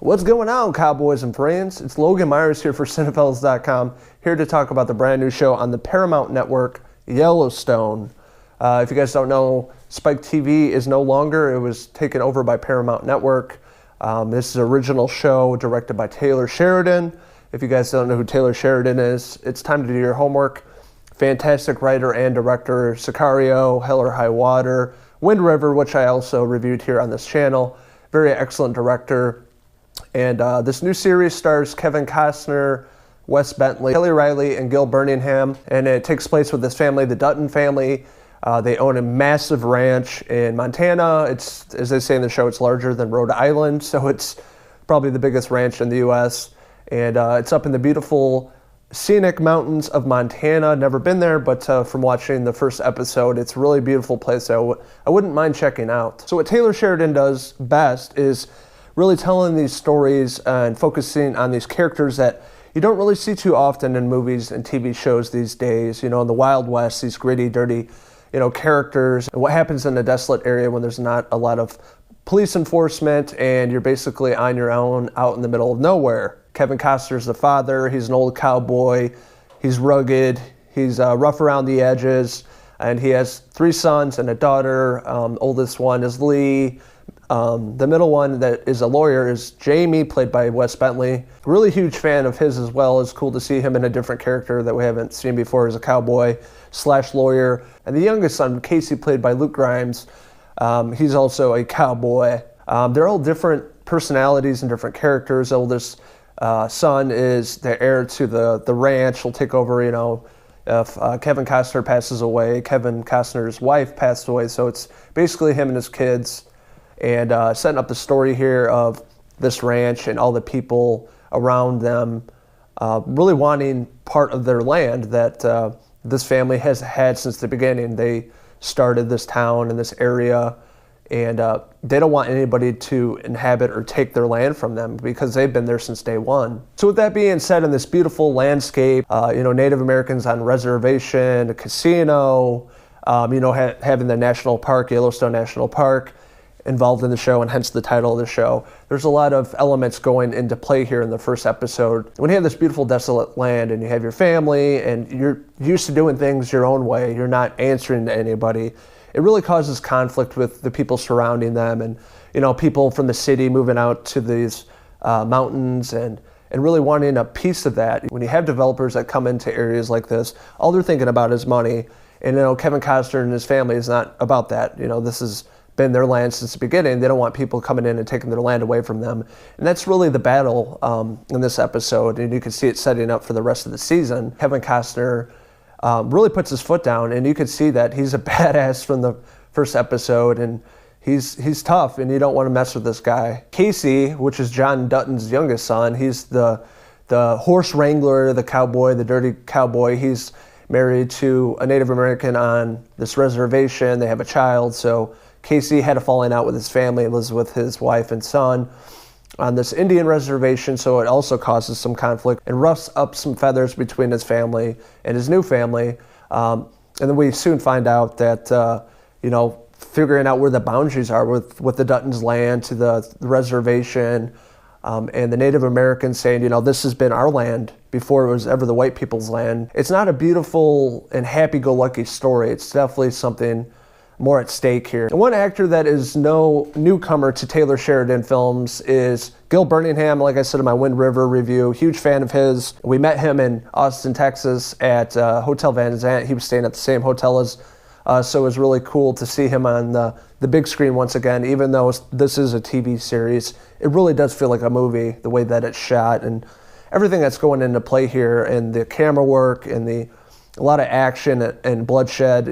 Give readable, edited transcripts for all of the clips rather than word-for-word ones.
What's going on, cowboys and friends? It's Logan Myerz here for Cinefellas.com, here to talk about the brand new show on the Paramount Network, Yellowstone. If you guys don't know, Spike TV is no longer. It was taken over by Paramount Network. This is an original show directed by Taylor Sheridan. If you guys don't know who Taylor Sheridan is, it's time to do your homework. Fantastic writer and director, Sicario, Hell or High Water, Wind River, which I also reviewed here on this channel. Very excellent director. And this new series stars Kevin Costner, Wes Bentley, Kelly Riley, and Gil Birmingham. And it takes place with this family, the Dutton family. They own a massive ranch in Montana. It's, as they say in the show, it's larger than Rhode Island, so it's probably the biggest ranch in the U.S. And it's up in the beautiful scenic mountains of Montana. Never been there, but from watching the first episode, it's a really beautiful place. I wouldn't mind checking out. So what Taylor Sheridan does best is really telling these stories and focusing on these characters that you don't really see too often in movies and TV shows these days. You know, in the Wild West, these gritty, dirty, characters, and what happens in a desolate area when there's not a lot of police enforcement and you're basically on your own out in the middle of nowhere. Kevin Costner's the father. He's an old cowboy. He's rugged. He's rough around the edges, and he has 3 sons and a daughter. Oldest one is Lee. The middle one that is a lawyer is Jamie, played by Wes Bentley. Really huge fan of his as well. It's cool to see him in a different character that we haven't seen before as a cowboy / lawyer. And the youngest son, Casey, played by Luke Grimes. He's also a cowboy. They're all different personalities and different characters. The oldest son is the heir to the ranch. He'll take over, if Kevin Costner passes away. Kevin Costner's wife passed away, so it's basically him and his kids. And setting up the story here of this ranch and all the people around them really wanting part of their land that this family has had since the beginning. They started this town and this area, and they don't want anybody to inhabit or take their land from them because they've been there since day one. So with that being said, in this beautiful landscape, Native Americans on reservation, a casino, having the national park, Yellowstone National Park, involved in the show, and hence the title of the show. There's a lot of elements going into play here in the first episode. When you have this beautiful desolate land and you have your family and you're used to doing things your own way, you're not answering to anybody, it really causes conflict with the people surrounding them and, people from the city moving out to these mountains and really wanting a piece of that. When you have developers that come into areas like this, all they're thinking about is money. And, Kevin Costner and his family is not about that. This has been their land since the beginning. They don't want people coming in and taking their land away from them. And that's really the battle in this episode. And you can see it setting up for the rest of the season. Kevin Costner really puts his foot down, and you can see that he's a badass from the first episode, and he's tough, and you don't want to mess with this guy. Casey, which is John Dutton's youngest son, he's the horse wrangler, the cowboy, the dirty cowboy. He's married to a Native American on this reservation. They have a child, so Casey had a falling out with his family, lives with his wife and son on this Indian reservation, so it also causes some conflict and roughs up some feathers between his family and his new family. And then we soon find out that, figuring out where the boundaries are with the Dutton's land to the reservation, and the Native Americans saying, this has been our land before it was ever the white people's land. It's not a beautiful and happy-go-lucky story. It's definitely something more at stake here. And one actor that is no newcomer to Taylor Sheridan films is Gil Birmingham. Like I said in my Wind River review, huge fan of his. We met him in Austin, Texas at Hotel Van Zandt. He was staying at the same hotel as so it was really cool to see him on the big screen once again. Even though this is a TV series, it really does feel like a movie, the way that it's shot and everything that's going into play here, and the camera work and a lot of action and bloodshed.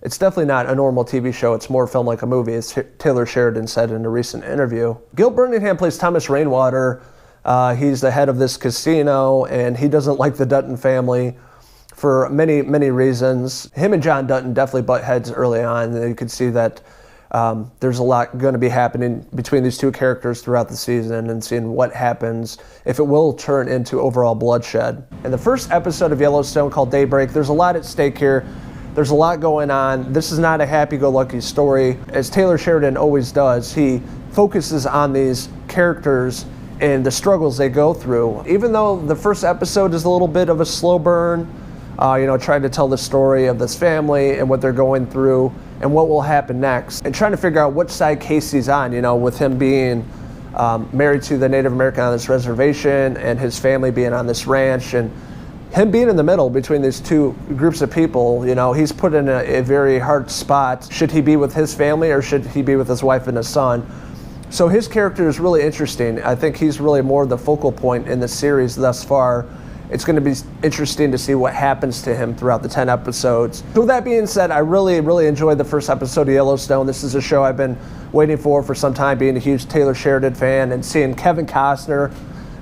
It's definitely not a normal TV show. It's more filmed like a movie, as Taylor Sheridan said in a recent interview. Gil Birmingham plays Thomas Rainwater. He's the head of this casino, and he doesn't like the Dutton family for many, many reasons. Him and John Dutton definitely butt heads early on. You could see that there's a lot going to be happening between these two characters throughout the season, and seeing what happens, if it will turn into overall bloodshed. In the first episode of Yellowstone, called Daybreak, there's a lot at stake here. There's a lot going on. This is not a happy-go-lucky story. As Taylor Sheridan always does, he focuses on these characters and the struggles they go through. Even though the first episode is a little bit of a slow burn, trying to tell the story of this family and what they're going through and what will happen next, and trying to figure out which side Casey's on, with him being married to the Native American on this reservation and his family being on this ranch, and him being in the middle between these two groups of people. He's put in a very hard spot. Should he be with his family or should he be with his wife and his son? So his character is really interesting. I think he's really more the focal point in the series thus far. It's going to be interesting to see what happens to him throughout the 10 episodes. So with that being said, I really, really enjoyed the first episode of Yellowstone. This is a show I've been waiting for some time, being a huge Taylor Sheridan fan and seeing Kevin Costner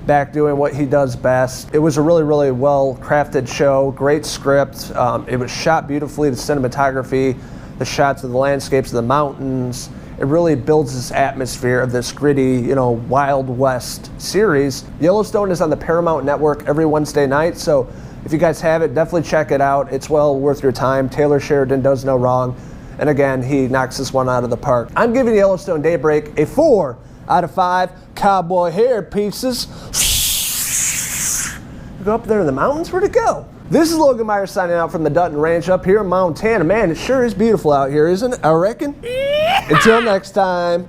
back doing what he does best. It was a really, really well-crafted show, great script. It was shot beautifully, the cinematography, the shots of the landscapes of the mountains. It really builds this atmosphere of this gritty, Wild West series. Yellowstone is on the Paramount Network every Wednesday night, so if you guys have it, definitely check it out. It's well worth your time. Taylor Sheridan does no wrong. And again, he knocks this one out of the park. I'm giving Yellowstone Daybreak a 4 out of 5 cowboy hair pieces. You go up there in the mountains? Where'd it go? This is Logan Myerz signing out from the Dutton Ranch up here in Montana. Man, it sure is beautiful out here, isn't it? I reckon. Until next time,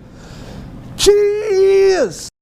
cheers!